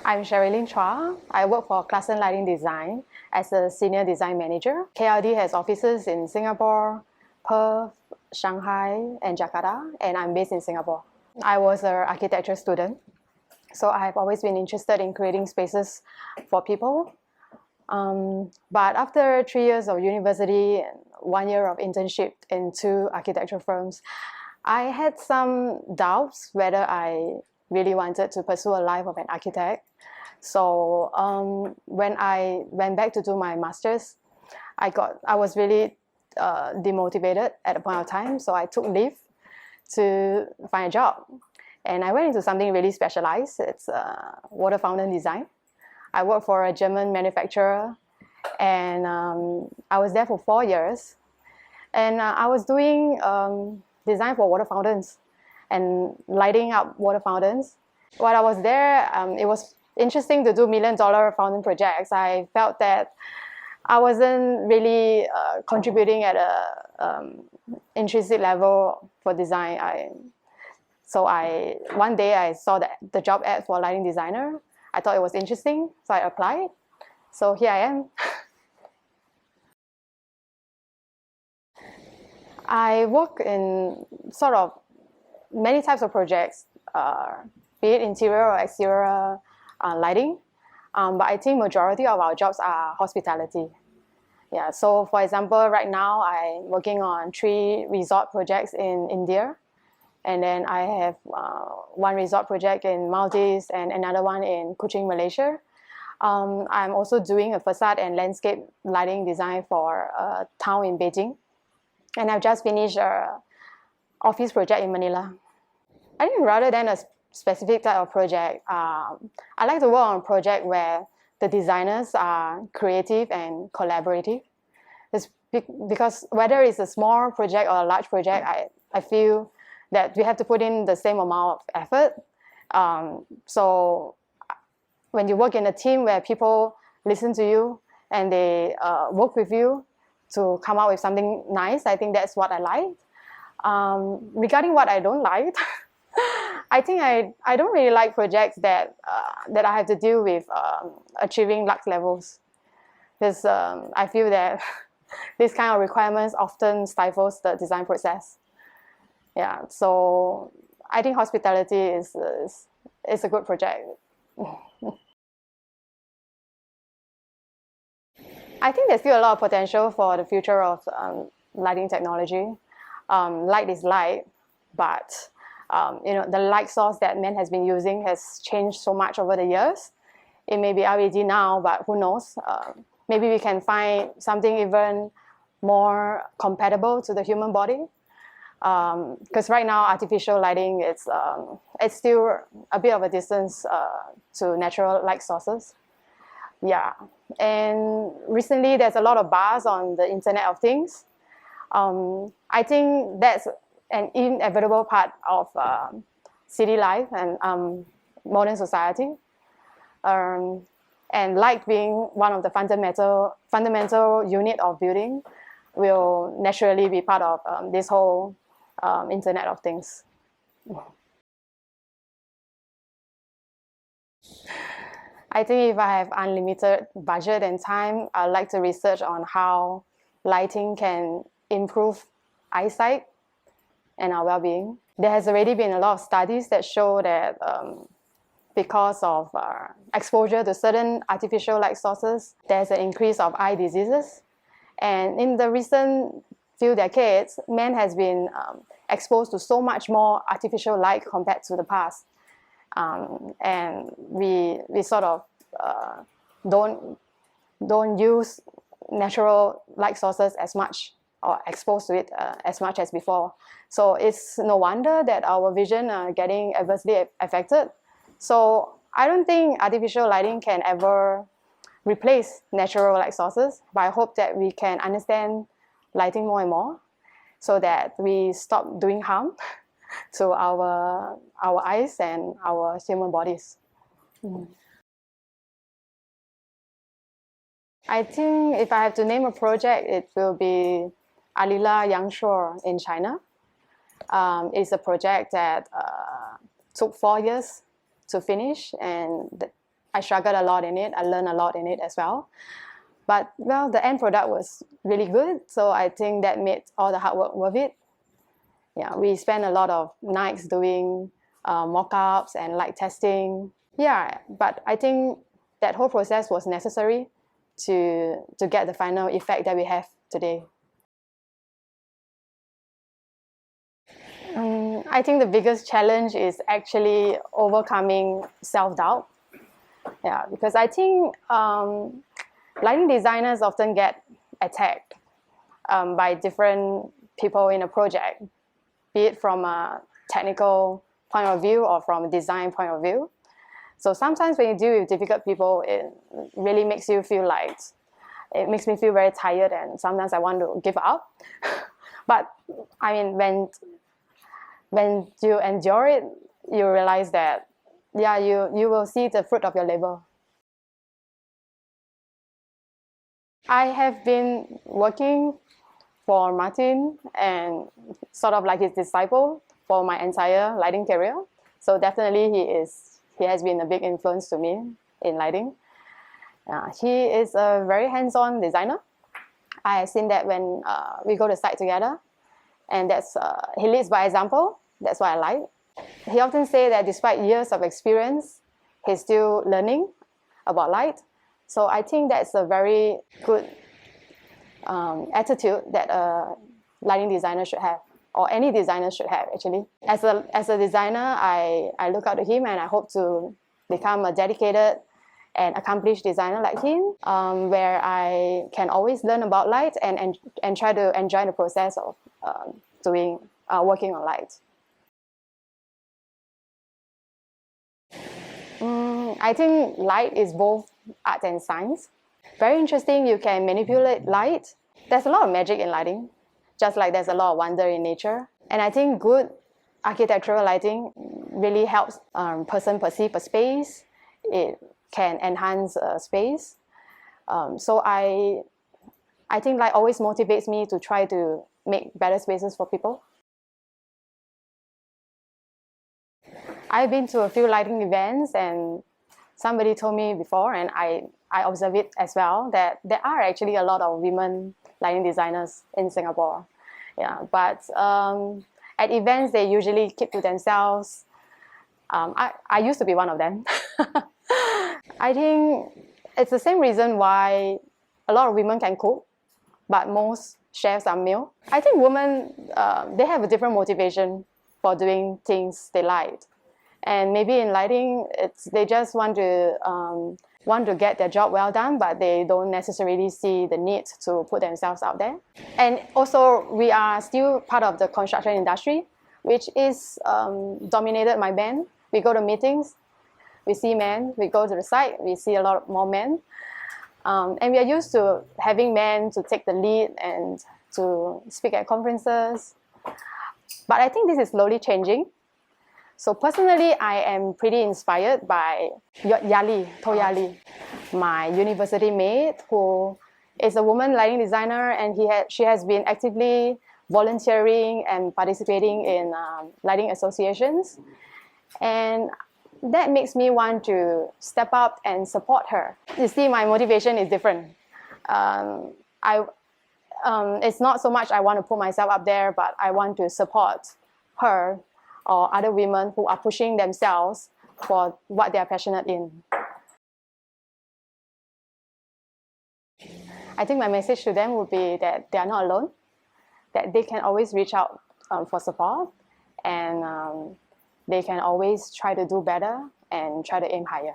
I'm Chua. I work for Klaasen Lighting Design as a Senior Design Manager. KLD has offices in Singapore, Perth, Shanghai, and Jakarta, and I'm based in Singapore. I was an architecture student, so I have always been interested in creating spaces for people. But after 3 years of university and 1 year of internship in 2 architecture firms, I had some doubts whether I really wanted to pursue a life of an architect. So when I went back to do my master's, I was really demotivated at a point of time. So I took leave to find a job, and I went into something really specialized. It's water fountain design. I worked for a German manufacturer, and I was there for 4 years, and I was doing design for water fountains and lighting up water fountains. While I was there, it was interesting to do million-dollar fountain projects. I felt that I wasn't really contributing at a intrinsic level for design. One day I saw the job ad for lighting designer. I thought it was interesting, so I applied. So here I am. I work in sort of many types of projects, be it interior or exterior lighting. But I think majority of our jobs are hospitality. Yeah, so for example, right now I'm working on 3 resort projects in India. And then I have 1 resort project in Maldives and another one in Kuching, Malaysia. I'm also doing a facade and landscape lighting design for a town in Beijing. And I've just finished an office project in Manila. I think rather than a specific type of project, I like to work on a project where the designers are creative and collaborative. It's because whether it's a small project or a large project, I feel that we have to put in the same amount of effort. So when you work in a team where people listen to you and they work with you to come up with something nice, I think that's what I like. Regarding what I don't like, I think I don't really like projects that I have to deal with achieving lux levels, because I feel that this kind of requirements often stifles the design process. Yeah, so I think hospitality is a good project. I think there's still a lot of potential for the future of lighting technology. Light is light, but the light source that man has been using has changed so much over the years. It may be LED now, but who knows? Maybe we can find something even more compatible to the human body. Because right now, artificial lighting, it's still a bit of a distance to natural light sources. Yeah, and recently there's a lot of buzz on the Internet of Things. I think that's an inevitable part of city life and modern society. And light being one of the fundamental unit of building will naturally be part of this whole Internet of Things. I think if I have unlimited budget and time, I'd like to research on how lighting can improve eyesight and our well-being. There has already been a lot of studies that show that because of exposure to certain artificial light sources, there's an increase of eye diseases. And in the recent few decades, man has been exposed to so much more artificial light compared to the past. And we sort of don't use natural light sources as much or exposed to it as much as before. So it's no wonder that our vision are getting adversely affected. So I don't think artificial lighting can ever replace natural light sources, but I hope that we can understand lighting more and more so that we stop doing harm to our eyes and our human bodies. I think if I have to name a project, it will be Alila Yangshore in China. It's a project that took 4 years to finish, and I struggled a lot in it. I learned a lot in it as well. But well, the end product was really good. So I think that made all the hard work worth it. Yeah, we spent a lot of nights doing mock-ups and light testing. Yeah, but I think that whole process was necessary to get the final effect that we have today. I think the biggest challenge is actually overcoming self-doubt. Yeah, because I think lighting designers often get attacked by different people in a project, be it from a technical point of view or from a design point of view. So sometimes when you deal with difficult people, it really makes you feel like, it makes me feel very tired, and sometimes I want to give up. But I mean, when you endure it, you realize that, yeah, you will see the fruit of your labor. I have been working for Martin and sort of like his disciple for my entire lighting career. So definitely he has been a big influence to me in lighting. He is a very hands-on designer. I have seen that when we go to site together, and he leads by example. That's what I like. He often says that despite years of experience, he's still learning about light. So I think that's a very good attitude that a lighting designer should have, or any designer should have, actually. As a designer, I look up to him, and I hope to become a dedicated and accomplished designer like him, where I can always learn about light and try to enjoy the process of working on light. I think light is both art and science. Very interesting, you can manipulate light. There's a lot of magic in lighting, just like there's a lot of wonder in nature. And I think good architectural lighting really helps person perceive a space. It can enhance a space. So I think light always motivates me to try to make better spaces for people. I've been to a few lighting events, and somebody told me before, and I observe it as well, that there are actually a lot of women lighting designers in Singapore. Yeah, but at events, they usually keep to themselves. I used to be one of them. I think it's the same reason why a lot of women can cook, but most chefs are male. I think women, they have a different motivation for doing things they like. And maybe in lighting, they just want to get their job well done, but they don't necessarily see the need to put themselves out there. And also, we are still part of the construction industry, which is dominated by men. We go to meetings, we see men. We go to the site, we see a lot more men. And we are used to having men to take the lead and to speak at conferences. But I think this is slowly changing. So personally, I am pretty inspired by Yali, my university mate, who is a woman lighting designer, and she has been actively volunteering and participating in lighting associations. And that makes me want to step up and support her. You see, my motivation is different. It's not so much I want to put myself up there, but I want to support her or other women who are pushing themselves for what they are passionate in. I think my message to them would be that they are not alone, that they can always reach out for support, and they can always try to do better and try to aim higher.